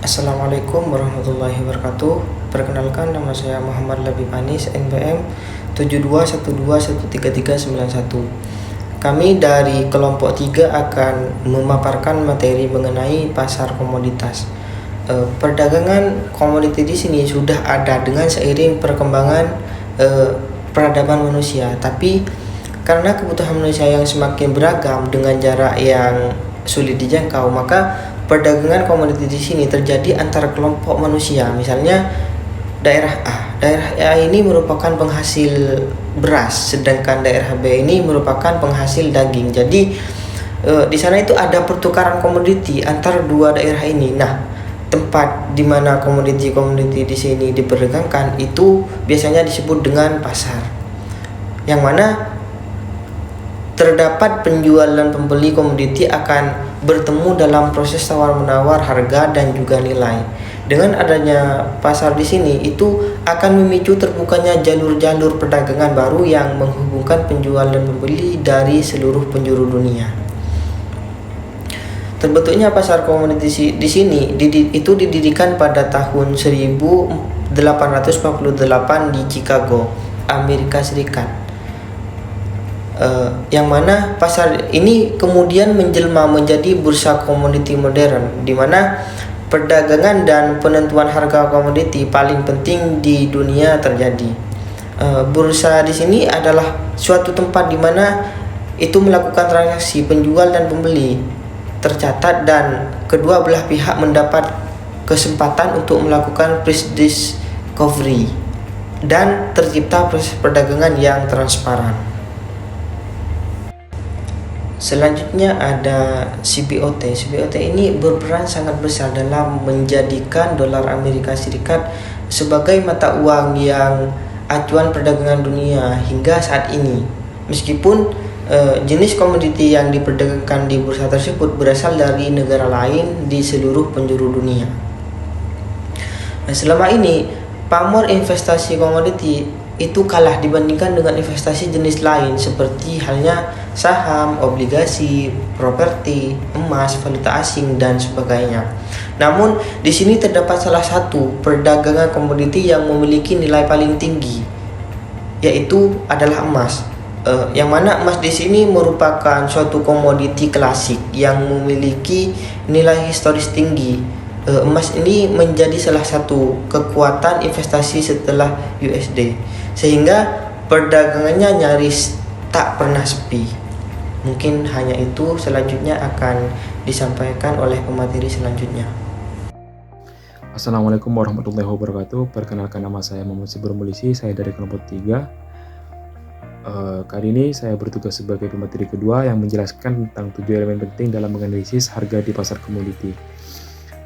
Assalamualaikum warahmatullahi wabarakatuh. Perkenalkan, nama saya Muhammad Labib Anis, NPM 7212133391. Kami dari kelompok 3 akan memaparkan materi mengenai pasar komoditas. Perdagangan komoditi di sini sudah ada dengan seiring perkembangan peradaban manusia, tapi karena kebutuhan manusia yang semakin beragam dengan jarak yang sulit dijangkau, maka perdagangan komoditi di sini terjadi antara kelompok manusia. Misalnya daerah A ini merupakan penghasil beras, sedangkan daerah B ini merupakan penghasil daging. Jadi di sana itu ada pertukaran komoditi antara dua daerah ini. Nah, tempat di mana komoditi-komoditi di sini diperdagangkan itu biasanya disebut dengan pasar, yang mana terdapat penjual dan pembeli komoditi akan bertemu dalam proses tawar-menawar harga dan juga nilai. Dengan adanya pasar di sini itu akan memicu terbukanya jalur-jalur perdagangan baru yang menghubungkan penjual dan pembeli dari seluruh penjuru dunia. Terbentuknya pasar komoditi di sini itu didirikan pada tahun 1848 di Chicago, Amerika Serikat. Yang mana pasar ini kemudian menjelma menjadi bursa komoditi modern, di mana perdagangan dan penentuan harga komoditi paling penting di dunia terjadi. Bursa di sini adalah suatu tempat di mana itu melakukan transaksi penjual dan pembeli tercatat, dan kedua belah pihak mendapat kesempatan untuk melakukan price discovery dan tercipta proses perdagangan yang transparan. Selanjutnya ada CBOT. CBOT ini berperan sangat besar dalam menjadikan dolar Amerika Serikat sebagai mata uang yang acuan perdagangan dunia hingga saat ini. Meskipun jenis komoditi yang diperdagangkan di bursa tersebut berasal dari negara lain di seluruh penjuru dunia. Nah, selama ini pamor investasi komoditi itu kalah dibandingkan dengan investasi jenis lain seperti halnya saham, obligasi, properti, emas, valuta asing, dan sebagainya. Namun di sini terdapat salah satu perdagangan komoditi yang memiliki nilai paling tinggi, yaitu adalah emas. Yang mana emas di sini merupakan suatu komoditi klasik yang memiliki nilai historis tinggi. Emas ini menjadi salah satu kekuatan investasi setelah USD, sehingga perdagangannya nyaris tak pernah sepi. Mungkin hanya itu, selanjutnya akan disampaikan oleh pemateri selanjutnya. Assalamualaikum warahmatullahi wabarakatuh. Perkenalkan, nama saya Muhammad Sibur Mulisi, saya dari kelompok 3. Kali ini saya bertugas sebagai pemateri kedua yang menjelaskan tentang 7 elemen penting dalam menganalisis harga di pasar komoditi.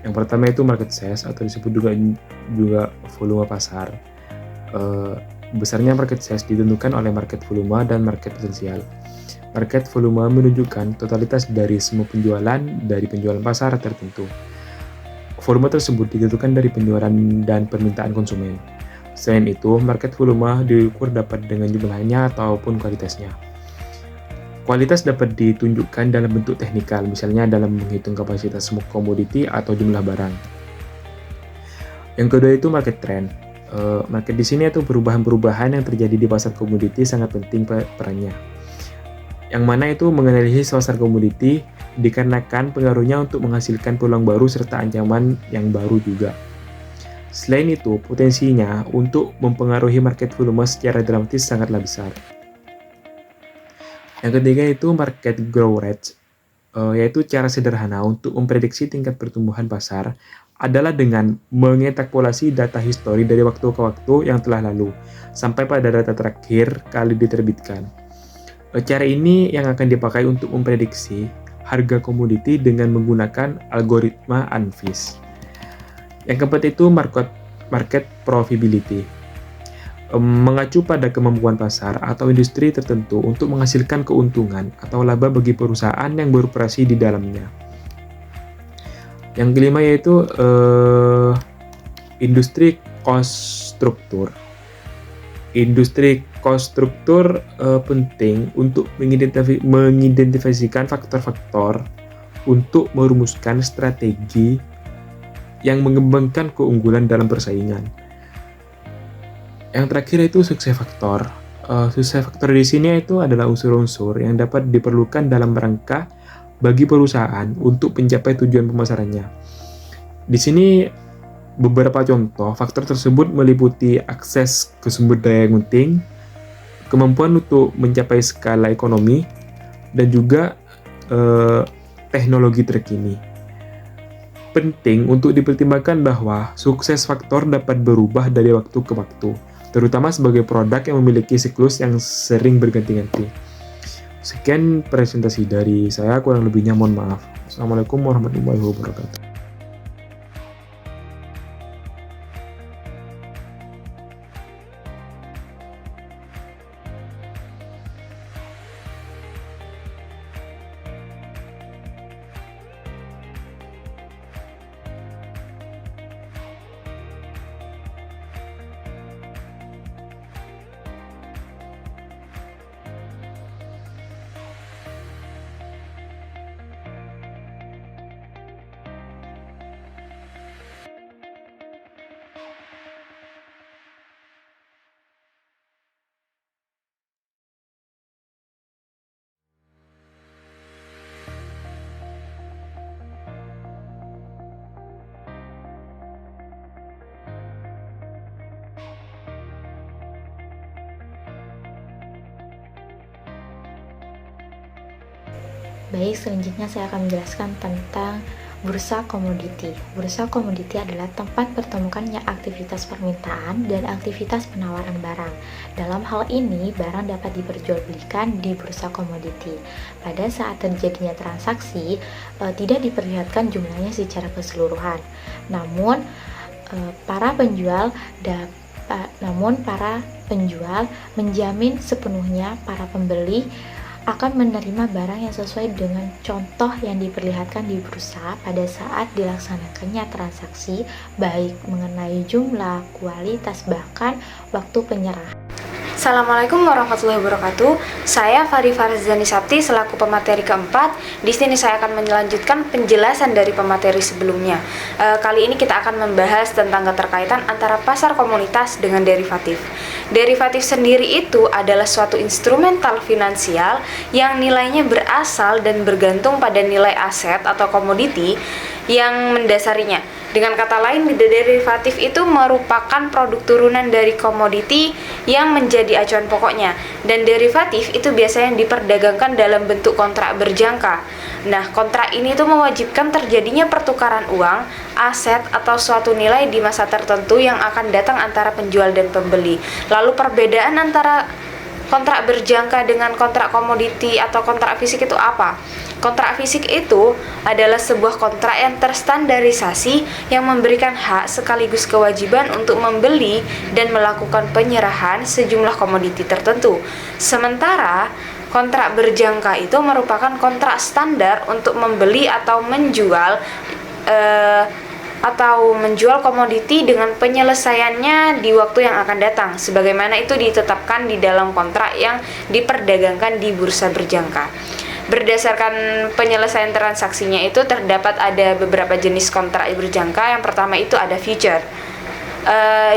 Yang pertama itu market size, atau disebut juga volume pasar. Besarnya market size ditentukan oleh market volume dan market potensial. Market volume menunjukkan totalitas dari semua penjualan dari penjualan pasar tertentu. Volume tersebut ditentukan dari penjualan dan permintaan konsumen. Selain itu, market volume diukur dapat dengan jumlahnya ataupun kualitasnya. Kualitas dapat ditunjukkan dalam bentuk teknikal, misalnya dalam menghitung kapasitas semua komoditi atau jumlah barang. Yang kedua itu market trend. Market di sini itu perubahan-perubahan yang terjadi di pasar komoditi sangat penting perannya. Yang mana itu menganalisis pasar komoditi dikarenakan pengaruhnya untuk menghasilkan peluang baru serta ancaman yang baru juga. Selain itu, potensinya untuk mempengaruhi market volume secara dramatis sangatlah besar. Yang ketiga itu market growth rate, yaitu cara sederhana untuk memprediksi tingkat pertumbuhan pasar adalah dengan mengekstrapolasi data histori dari waktu ke waktu yang telah lalu sampai pada data terakhir kali diterbitkan. Cara ini yang akan dipakai untuk memprediksi harga komoditi dengan menggunakan algoritma ANFIS. Yang keempat itu market profitability, mengacu pada kemampuan pasar atau industri tertentu untuk menghasilkan keuntungan atau laba bagi perusahaan yang beroperasi di dalamnya. Yang kelima yaitu industri cost structure. Industri cost structure penting untuk mengidentifikasikan faktor-faktor untuk merumuskan strategi yang mengembangkan keunggulan dalam persaingan. Yang terakhir itu sukses faktor. Sukses faktor di sini itu adalah unsur-unsur yang dapat diperlukan dalam rangka bagi perusahaan untuk mencapai tujuan pemasarannya. Di sini beberapa contoh faktor tersebut meliputi akses ke sumber daya yang penting, kemampuan untuk mencapai skala ekonomi, dan juga teknologi terkini. Penting untuk dipertimbangkan bahwa sukses faktor dapat berubah dari waktu ke waktu, terutama sebagai produk yang memiliki siklus yang sering berganti-ganti. Sekian presentasi dari saya, kurang lebihnya mohon maaf. Assalamualaikum warahmatullahi wabarakatuh. Baik, selanjutnya saya akan menjelaskan tentang bursa komoditi. Bursa komoditi adalah tempat pertemukannya aktivitas permintaan dan aktivitas penawaran barang. Dalam hal ini, barang dapat diperjualbelikan di bursa komoditi. Pada saat terjadinya transaksi, tidak diperlihatkan jumlahnya secara keseluruhan. Namun, para penjual menjamin sepenuhnya para pembeli akan menerima barang yang sesuai dengan contoh yang diperlihatkan di bursa pada saat dilaksanakannya transaksi, baik mengenai jumlah, kualitas, bahkan waktu penyerahan. Assalamualaikum warahmatullahi wabarakatuh. Saya Fari Farzani Sapti selaku pemateri keempat. Di sini saya akan melanjutkan penjelasan dari pemateri sebelumnya. Kali ini kita akan membahas tentang keterkaitan antara pasar komoditas dengan derivatif. Derivatif sendiri itu adalah suatu instrumental finansial yang nilainya berasal dan bergantung pada nilai aset atau komoditi yang mendasarinya. Dengan kata lain, derivatif itu merupakan produk turunan dari komoditi yang menjadi acuan pokoknya. Dan derivatif itu biasanya diperdagangkan dalam bentuk kontrak berjangka. Nah, kontrak ini tuh mewajibkan terjadinya pertukaran uang, aset, atau suatu nilai di masa tertentu yang akan datang antara penjual dan pembeli. Lalu perbedaan antara kontrak berjangka dengan kontrak komoditi atau kontrak fisik itu apa? Kontrak fisik itu adalah sebuah kontrak yang terstandarisasi yang memberikan hak sekaligus kewajiban untuk membeli dan melakukan penyerahan sejumlah komoditi tertentu. Sementara kontrak berjangka itu merupakan kontrak standar untuk membeli atau menjual komoditi dengan penyelesaiannya di waktu yang akan datang, sebagaimana itu ditetapkan di dalam kontrak yang diperdagangkan di bursa berjangka. Berdasarkan penyelesaian transaksinya itu terdapat ada beberapa jenis kontrak berjangka. Yang pertama itu ada future.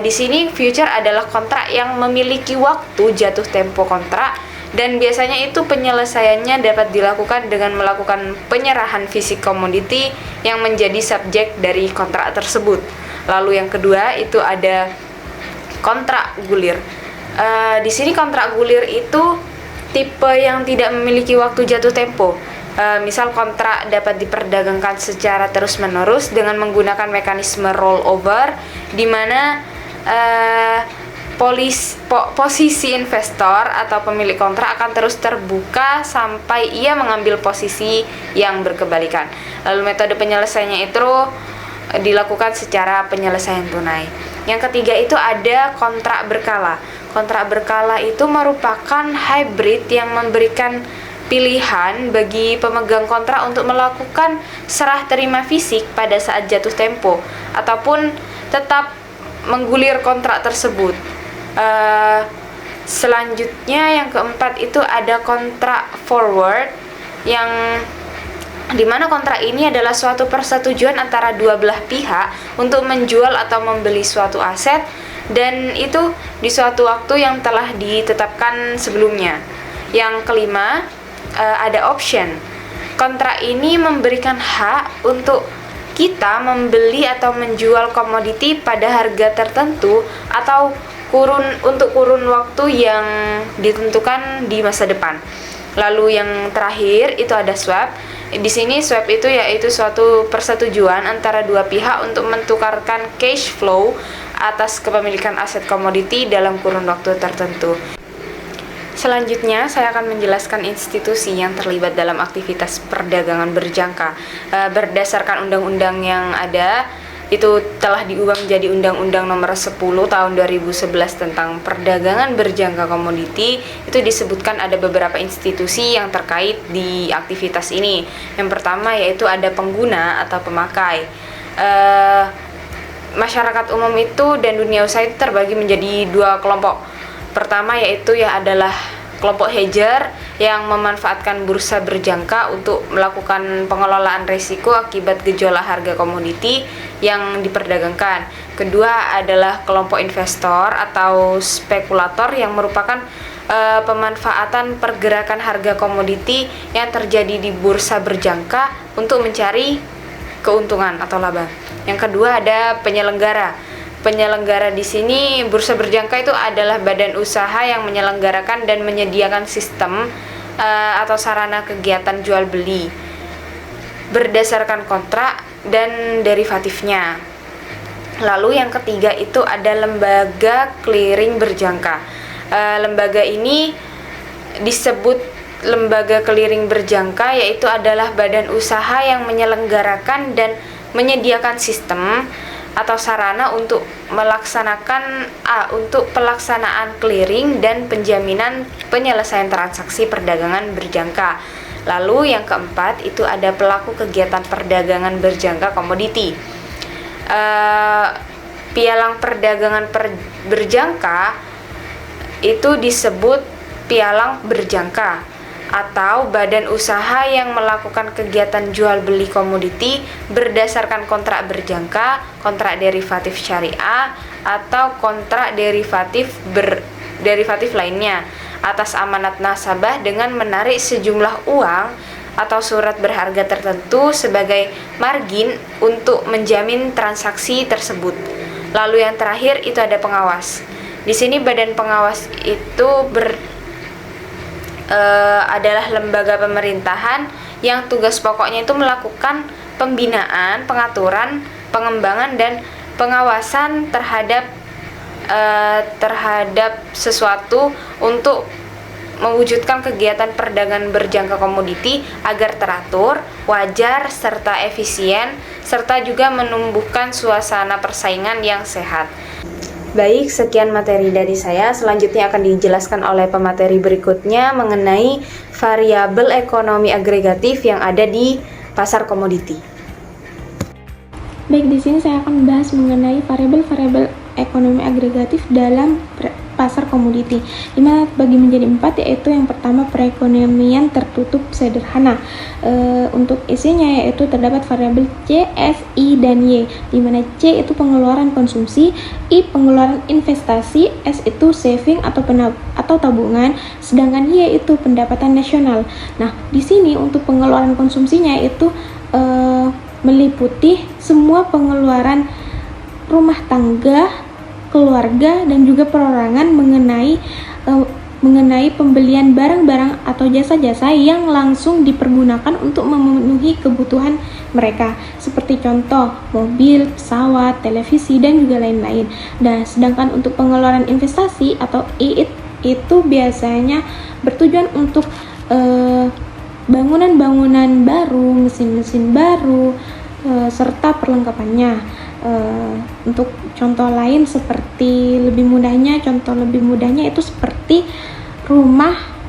Di sini future adalah kontrak yang memiliki waktu jatuh tempo kontrak, dan biasanya itu penyelesaiannya dapat dilakukan dengan melakukan penyerahan fisik komoditi yang menjadi subjek dari kontrak tersebut. Lalu yang kedua itu ada kontrak gulir. Di sini kontrak gulir itu tipe yang tidak memiliki waktu jatuh tempo. Misal kontrak dapat diperdagangkan secara terus-menerus dengan menggunakan mekanisme rollover, di mana posisi investor atau pemilik kontrak akan terus terbuka sampai ia mengambil posisi yang berkebalikan. Lalu metode penyelesaiannya itu dilakukan secara penyelesaian tunai. Yang ketiga itu ada kontrak berkala. Kontrak berkala itu merupakan hybrid yang memberikan pilihan bagi pemegang kontrak untuk melakukan serah terima fisik pada saat jatuh tempo ataupun tetap menggulir kontrak tersebut. Selanjutnya yang keempat itu ada kontrak forward yang di mana kontrak ini adalah suatu persetujuan antara dua belah pihak untuk menjual atau membeli suatu aset, dan itu di suatu waktu yang telah ditetapkan sebelumnya. Yang kelima, ada option. Kontrak ini memberikan hak untuk kita membeli atau menjual komoditi pada harga tertentu atau untuk kurun waktu yang ditentukan di masa depan. Lalu yang terakhir itu ada swap. Di sini swap itu yaitu suatu persetujuan antara dua pihak untuk mentukarkan cash flow atas kepemilikan aset komoditi dalam kurun waktu tertentu. Selanjutnya, saya akan menjelaskan institusi yang terlibat dalam aktivitas perdagangan berjangka. Berdasarkan undang-undang yang ada, itu telah diubah menjadi Undang-Undang Nomor 10 Tahun 2011 tentang perdagangan berjangka komoditi. Itu disebutkan ada beberapa institusi yang terkait di aktivitas ini. Yang pertama yaitu ada pengguna atau pemakai. Masyarakat umum itu dan dunia usaha itu terbagi menjadi dua kelompok. Pertama yaitu adalah kelompok hedger yang memanfaatkan bursa berjangka untuk melakukan pengelolaan risiko akibat gejolak harga komoditi yang diperdagangkan. Kedua adalah kelompok investor atau spekulator yang merupakan pemanfaatan pergerakan harga komoditi yang terjadi di bursa berjangka untuk mencari keuntungan atau laba. Yang kedua ada penyelenggara. Penyelenggara di sini bursa berjangka itu adalah badan usaha yang menyelenggarakan dan menyediakan sistem atau sarana kegiatan jual beli berdasarkan kontrak dan derivatifnya. Lalu yang ketiga itu ada lembaga clearing berjangka. Lembaga ini disebut lembaga clearing berjangka yaitu adalah badan usaha yang menyelenggarakan dan menyediakan sistem atau sarana untuk pelaksanaan clearing dan penjaminan penyelesaian transaksi perdagangan berjangka. Lalu yang keempat itu ada pelaku kegiatan perdagangan berjangka komoditi. Pialang perdagangan berjangka itu disebut pialang berjangka atau badan usaha yang melakukan kegiatan jual beli komoditi berdasarkan kontrak berjangka, kontrak derivatif syariah, atau kontrak derivatif lainnya atas amanat nasabah dengan menarik sejumlah uang atau surat berharga tertentu sebagai margin untuk menjamin transaksi tersebut. Lalu yang terakhir itu ada pengawas. Di sini badan pengawas itu adalah lembaga pemerintahan yang tugas pokoknya itu melakukan pembinaan, pengaturan, pengembangan dan pengawasan terhadap sesuatu untuk mewujudkan kegiatan perdagangan berjangka komoditi agar teratur, wajar, serta efisien, serta juga menumbuhkan suasana persaingan yang sehat. Baik, sekian materi dari saya. Selanjutnya akan dijelaskan oleh pemateri berikutnya mengenai variabel ekonomi agregatif yang ada di pasar komoditi. Baik, di sini saya akan membahas mengenai variabel-variabel ekonomi agregatif dalam pasar komoditi, di mana bagi menjadi 4, yaitu yang pertama perekonomian tertutup sederhana. Untuk isinya yaitu terdapat variabel C, S, I, dan Y, di mana C itu pengeluaran konsumsi, I pengeluaran investasi, S itu saving atau tabungan, sedangkan Y itu pendapatan nasional. Nah, di sini untuk pengeluaran konsumsinya itu meliputi semua pengeluaran rumah tangga, keluarga, dan juga perorangan mengenai pembelian barang-barang atau jasa-jasa yang langsung dipergunakan untuk memenuhi kebutuhan mereka, seperti contoh mobil, pesawat, televisi, dan juga lain-lain. Nah, sedangkan untuk pengeluaran investasi atau I itu biasanya bertujuan untuk bangunan-bangunan baru, mesin-mesin baru, serta perlengkapannya. Untuk contoh lain contoh lebih mudahnya itu seperti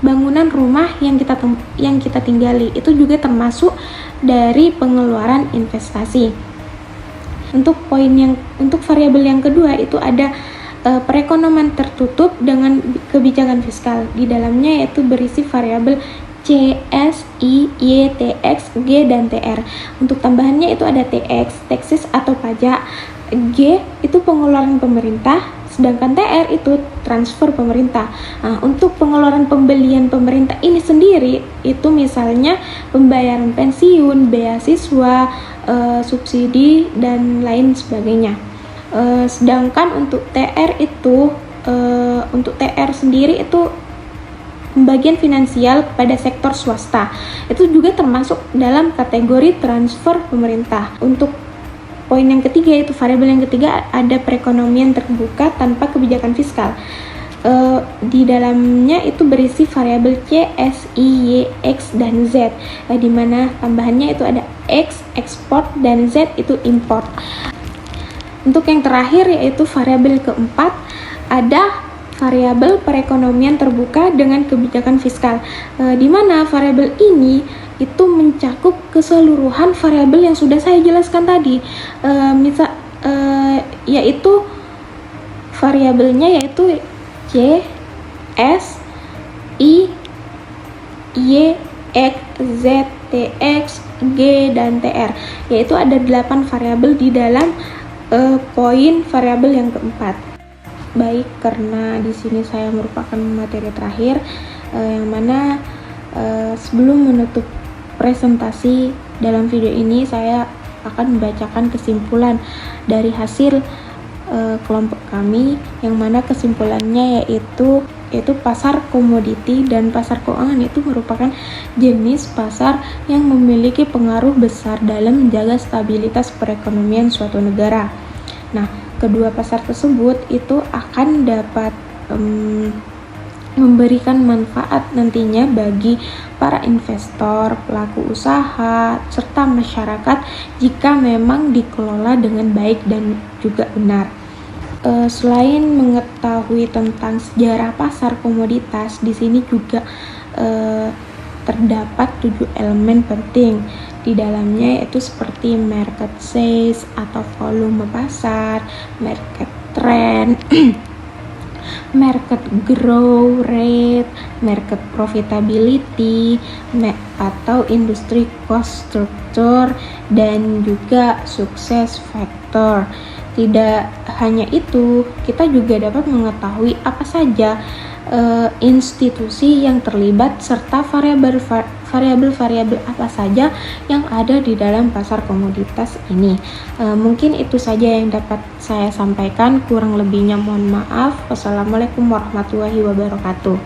bangunan rumah yang kita tinggali, itu juga termasuk dari pengeluaran investasi. Untuk variabel yang kedua itu ada perekonomian tertutup dengan kebijakan fiskal. Di dalamnya yaitu berisi variabel C, S, I, Y, T, X, G, dan TR. Untuk tambahannya itu ada TX, taxes atau pajak. G itu pengeluaran pemerintah, sedangkan TR itu transfer pemerintah. Nah, untuk pengeluaran pembelian pemerintah ini sendiri itu misalnya pembayaran pensiun, beasiswa, subsidi, dan lain sebagainya. Sedangkan untuk TR itu untuk TR sendiri itu pembagian finansial kepada sektor swasta. Itu juga termasuk dalam kategori transfer pemerintah. Untuk poin yang ketiga, yaitu variabel yang ketiga, ada perekonomian terbuka tanpa kebijakan fiskal. Di dalamnya itu berisi variabel C, S, I, Y, X, dan Z, di mana tambahannya itu ada X, ekspor, dan Z itu import. Untuk yang terakhir, yaitu variabel keempat, ada variabel perekonomian terbuka dengan kebijakan fiskal, di mana variabel ini itu mencakup keseluruhan variabel yang sudah saya jelaskan tadi, yaitu variabelnya yaitu C, S, I, Y, X, Z, TX, G, dan TR, yaitu ada 8 variabel di dalam poin variabel yang keempat. Baik, karena di sini saya merupakan materi terakhir, yang mana sebelum menutup presentasi dalam video ini, saya akan membacakan kesimpulan dari hasil kelompok kami, yang mana kesimpulannya yaitu pasar komoditi dan pasar keuangan itu merupakan jenis pasar yang memiliki pengaruh besar dalam menjaga stabilitas perekonomian suatu negara. Nah, kedua pasar tersebut itu akan dapat memberikan manfaat nantinya bagi para investor, pelaku usaha, serta masyarakat jika memang dikelola dengan baik dan juga benar. Selain mengetahui tentang sejarah pasar komoditas, di sini juga terdapat 7 elemen penting di dalamnya, yaitu seperti market size atau volume pasar, market trend, market growth rate, market profitability, atau industry cost structure, dan juga success factor. Tidak hanya itu, kita juga dapat mengetahui apa saja institusi yang terlibat serta variabel-variabel apa saja yang ada di dalam pasar komoditas ini. Mungkin itu saja yang dapat saya sampaikan, kurang lebihnya mohon maaf. Wassalamualaikum warahmatullahi wabarakatuh.